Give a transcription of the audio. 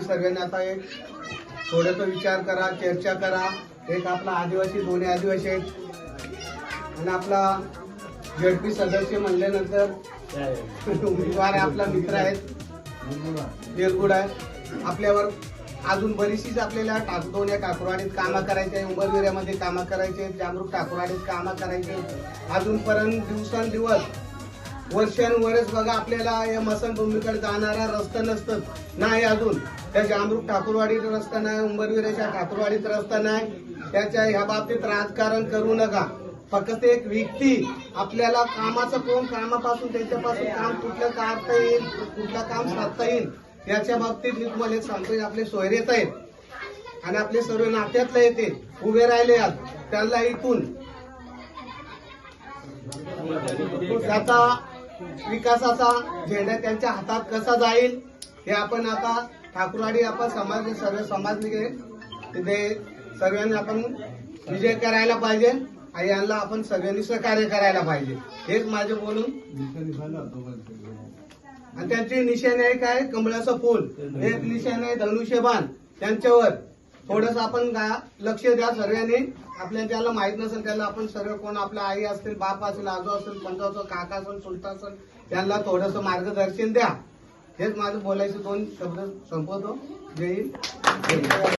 सर्वांनी आता एक थोडासा विचार करा, चर्चा करा. एक आपला आदिवासी, दोन्ही आदिवासी आहेत आणि आपला झेडपी सदस्य म्हणल्यानंतर उमेदवार आपला मित्र आहेत, देरगुड आहे. आपल्यावर अजून बरीचशीच आपल्याला दोन्ही ठाकूरवाडीत कामं करायचे, उंबरविऱ्यामध्ये कामं करायचे, जामरूक ठाकूरवाडीत कामं करायचे. अजूनपर्यंत दिवसांदिवस वर्षानुवर्ष बघा आपल्याला या मसनभूमीकडे जाणारा रस्ता नसतं नाही. अजून त्या जामरूक ठाकूरवाडीत रस्ता नाही, उंबरविऱ्याच्या ठाकूरवाडीत रस्ता नाही. त्याच्या ह्या बाबतीत राजकारण करू नका. फक्त एक व्यक्ती आपल्याला कामाचं कोण, कामापासून त्याच्यापासून काम कुठलं काढता येईल, कुठलं काम साधता येईल याच्या बाबतीत मी तुम्हाला एक सांगतोय. आपले सोयरेत आहेत आणि आपले सर्व नात्यातले येते उभे राहिले आहेत, त्यांना इथून त्याचा विकासाचा झेंडा त्यांच्या हातात कसा जाईल हे आपण आता ठाकूरवाडी आपण सर्व समाज तिथे सर्वांनी आपण विजय करायला पाहिजे आणि यांना आपण सगळ्यांनी सहकार्य करायला पाहिजे. हेच माझे बोलून. आणि त्यांची निशाणी आहे काय, कमळाचं फूल, एक निशाणी आहे धनुष्यबाण. त्यांच्यावर थोडस आपण लक्ष द्या सर्वांनी. आपल्या ज्याला माहित नसेल त्याला आपण सर्व कोण आपल्या आई असतील, बाप असेल, आजो असेल, पंच असेल, काका असेल, चुलता असेल, त्यांना थोडस मार्गदर्शन द्या. हेच माझं बोलायचं 2 शब्द संपवतो. जय हिंद.